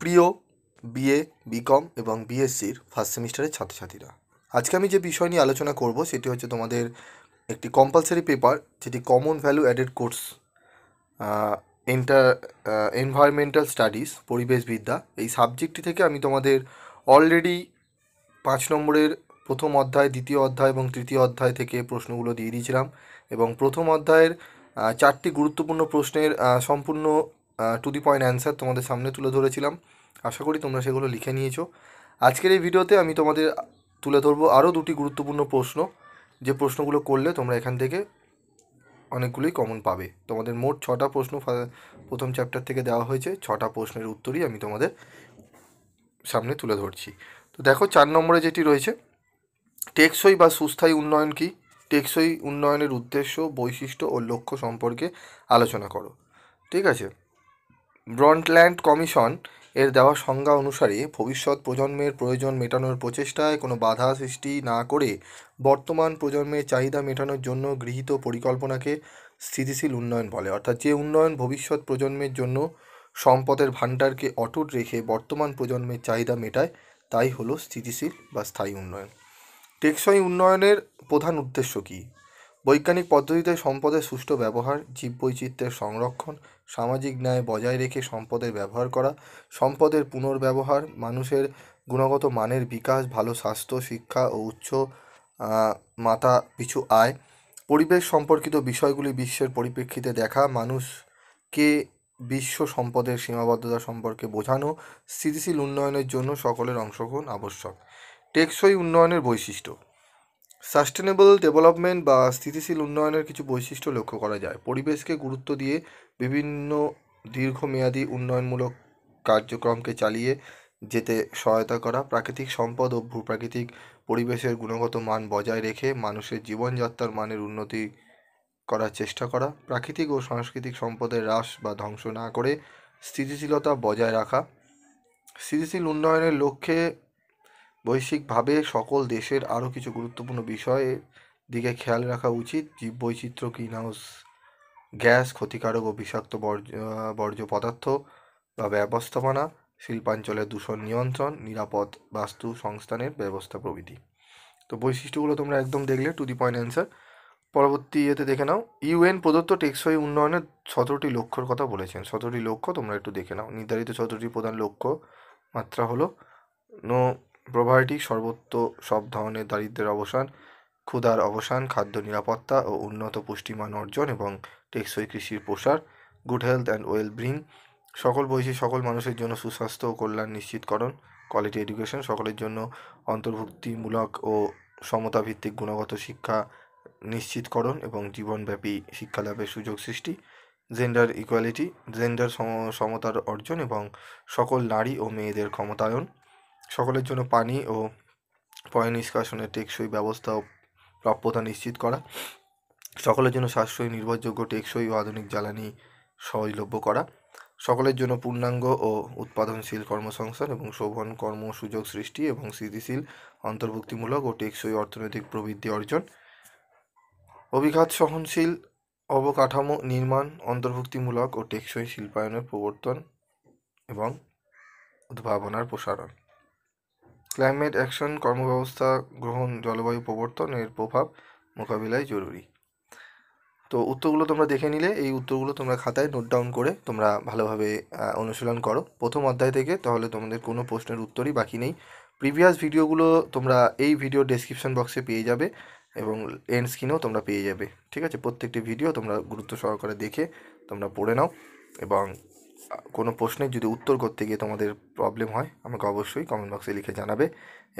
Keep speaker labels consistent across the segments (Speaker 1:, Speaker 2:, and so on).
Speaker 1: প্রিয় BA, BCom এবং বিএসসির first সেমিস্টারের ছাত্রছাত্রীরা, আজকে আমি যে বিষয় নিয়ে আলোচনা করব সেটি হচ্ছে তোমাদের একটি কম্পালসারি পেপার, যেটি common value added course environmental studies, পরিবেশবিদ্যা। এই সাবজেক্টটি থেকে আমি তোমাদের অলরেডি 5 নম্বরের প্রথম অধ্যায়, দ্বিতীয় অধ্যায় এবং তৃতীয় অধ্যায় থেকে প্রশ্নগুলো দিয়ে দিয়েছিলাম এবং প্রথম অধ্যায়ের 4টি গুরুত্বপূর্ণ প্রশ্নের সম্পূর্ণ টু দি পয়েন্ট অ্যান্সার তোমাদের সামনে তুলে ধরেছিলাম। আশা করি তোমরা সেগুলো লিখে নিয়েছো। আজকের এই ভিডিওতে আমি তোমাদের তুলে ধরবো আরও 2টি গুরুত্বপূর্ণ প্রশ্ন, যে প্রশ্নগুলো করলে তোমরা এখান থেকে অনেকগুলোই কমন পাবে। তোমাদের মোট 6টা প্রশ্ন প্রথম চ্যাপ্টার থেকে দেওয়া হয়েছে। 6টা প্রশ্নের উত্তরই আমি তোমাদের সামনে তুলে ধরছি। তো দেখো, 4 নম্বরে যেটি রয়েছে, টেকসই বা সুস্থায়ী উন্নয়ন কী? টেকসই উন্নয়নের উদ্দেশ্য, বৈশিষ্ট্য ও লক্ষ্য সম্পর্কে আলোচনা করো। ঠিক আছে। ব্রন্টল্যান্ড কমিশন এর দেওয়া সংজ্ঞা অনুসারে ভবিষ্যৎ প্রজন্মের প্রয়োজন মেটানোর প্রচেষ্টায় কোনো বাধা সৃষ্টি না করে বর্তমান প্রজন্মের চাহিদা মেটানোর জন্য গৃহীত পরিকল্পনাকে স্থিতিশীল উন্নয়ন বলে। অর্থাৎ যে উন্নয়ন ভবিষ্যৎ প্রজন্মের জন্য সম্পদের ভাণ্ডারকে অটুট রেখে বর্তমান প্রজন্মের চাহিদা মেটায়, তাই হলো স্থিতিশীল বা স্থায়ী উন্নয়ন। টেকসই উন্নয়নের প্রধান উদ্দেশ্য কী? বৈজ্ঞানিক পদ্ধতিতে সম্পদের সুষ্ঠু ব্যবহার, জীববৈচিত্র্যের সংরক্ষণ, সামাজিক ন্যায় বজায় রেখে সম্পদের ব্যবহার করা, সম্পদের পুনর্ব্যবহার, মানুষের গুণগত মানের বিকাশ, ভালো স্বাস্থ্য, শিক্ষা ও উচ্চ মাথা পিছু আয়, পরিবেশ সম্পর্কিত বিষয়গুলি বিশ্বের পরিপ্রেক্ষিতে দেখা, মানুষকে বিশ্ব সম্পদের সীমাবদ্ধতা সম্পর্কে বোঝানো। স্থিতিশীল উন্নয়নের জন্য সকলের অংশগ্রহণ আবশ্যক। টেকসই উন্নয়নের বৈশিষ্ট্য। সাস্টেনেবল ডেভেলপমেন্ট বা স্থিতিশীল উন্নয়নের কিছু বৈশিষ্ট্য লক্ষ্য করা যায়। পরিবেশকে গুরুত্ব দিয়ে বিভিন্ন দীর্ঘমেয়াদী উন্নয়নমূলক কার্যক্রমকে চালিয়ে যেতে সহায়তা করা। প্রাকৃতিক সম্পদ ও ভূপ্রাকৃতিক পরিবেশের গুণগত মান বজায় রেখে মানুষের জীবনযাত্রার মানের উন্নতি করার চেষ্টা করা। প্রাকৃতিক ও সাংস্কৃতিক সম্পদের হ্রাস বা ধ্বংস না করে স্থিতিশীলতা বজায় রাখা। স্থিতিশীল উন্নয়নের লক্ষ্যে বৈশ্বিকভাবে সকল দেশের আরও কিছু গুরুত্বপূর্ণ বিষয়ের দিকে খেয়াল রাখা উচিত। জীববৈচিত্র্য, গ্রিনহাউস গ্যাস, ক্ষতিকারক ও বিষাক্ত বর্জ্য পদার্থ বা ব্যবস্থাপনা, শিল্পাঞ্চলের দূষণ নিয়ন্ত্রণ, নিরাপদ বাস্তু সংস্থানের ব্যবস্থা প্রভৃতি। তো বৈশিষ্ট্যগুলো তোমরা একদম দেখলে, টু দি পয়েন্ট অ্যান্সার। পরবর্তী ইয়েতে দেখে নাও, ইউএন প্রদত্ত টেকসই উন্নয়নের 17টি লক্ষ্যর কথা বলেছেন। 17টি লক্ষ্য তোমরা একটু দেখে নাও। নির্ধারিত 17টি প্রধান লক্ষ্য মাত্রা হলো: নো প্রভার্টি, সর্বত্র সব ধরনের দারিদ্র্যের অবসান, ক্ষুধার অবসান, খাদ্য নিরাপত্তা ও উন্নত পুষ্টিমান অর্জন এবং টেকসই কৃষির প্রসার, good health and well being, সকল বয়সী সকল মানুষের জন্য সুস্বাস্থ্য ও কল্যাণ নিশ্চিতকরণ, কোয়ালিটি এডুকেশন, সকলের জন্য অন্তর্ভুক্তিমূলক ও সমতাভিত্তিক গুণগত শিক্ষা নিশ্চিতকরণ এবং জীবনব্যাপী শিক্ষালাভের সুযোগ সৃষ্টি, জেন্ডার ইকুয়ালিটি, জেন্ডার সমতার অর্জন এবং সকল নারী ও মেয়েদের ক্ষমতায়ন, সকলের জন্য পানি ও পয় নিষ্কাশনের টেকসই ব্যবস্থা ও প্রাপ্যতা নিশ্চিত করা, সকলের জন্য সাশ্রয়ী, নির্ভরযোগ্য, টেকসই ও আধুনিক জ্বালানি সহজলভ্য করা, সকলের জন্য পূর্ণাঙ্গ ও উৎপাদনশীল কর্মসংস্থান এবং শোভন কর্ম সুযোগ সৃষ্টি এবং স্থিতিশীল, অন্তর্ভুক্তিমূলক ও টেকসই অর্থনৈতিক প্রবৃদ্ধি অর্জন, অভিঘাত সহনশীল অবকাঠামো নির্মাণ, অন্তর্ভুক্তিমূলক ও টেকসই শিল্পায়নের প্রবর্তন এবং উদ্ভাবনার প্রসারণ, ক্লাইমেট অ্যাকশন, কর্মব্যবস্থা গ্রহণ, জলবায়ু পরিবর্তন এর প্রভাব মোকাবিলায় জরুরি। তো উত্তরগুলো তোমরা দেখে নিলে। এই উত্তরগুলো তোমরা খাতায় নোট ডাউন করে তোমরা ভালোভাবে অনুশীলন করো প্রথম অধ্যায় থেকে, তাহলে তোমাদের কোনো প্রশ্নের উত্তরই বাকি নেই। প্রিভিয়াস ভিডিওগুলো তোমরা এই ভিডিও ডেসক্রিপশন বক্সে পেয়ে যাবে এবং এন্ড স্ক্রিনেও তোমরা পেয়ে যাবে। ঠিক আছে, প্রত্যেকটি ভিডিও তোমরা গুরুত্ব সহকারে দেখে তোমরা পড়ে নাও এবং কোনো প্রশ্নের যদি উত্তর করতে গিয়ে তোমাদের প্রবলেম হয় আমাকে অবশ্যই কমেন্ট বক্সে লিখে জানাবে।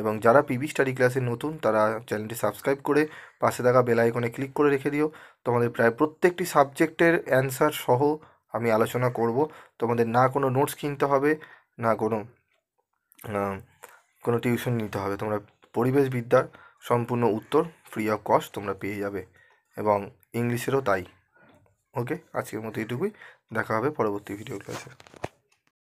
Speaker 1: এবং যারা পিবি স্টাডি ক্লাসে নতুন, তারা চ্যানেলটি সাবস্ক্রাইব করে পাশে থাকা বেল আইকনে ক্লিক করে রেখে দিও। তোমাদের প্রায় প্রত্যেকটি সাবজেক্টের অ্যান্সার সহ আমি আলোচনা করব। তোমাদের না কোনো নোটস কিনতে হবে, না কোনো টিউশন নিতে হবে। তোমরা পরিবেশবিদ্যার সম্পূর্ণ উত্তর ফ্রি অফ কস্ট তোমরা পেয়ে যাবে এবং ইংলিশেরও তাই। ওকে, আজকের মতো এটুকুই। দেখা হবে পরবর্তী ভিডিও ক্লাসে।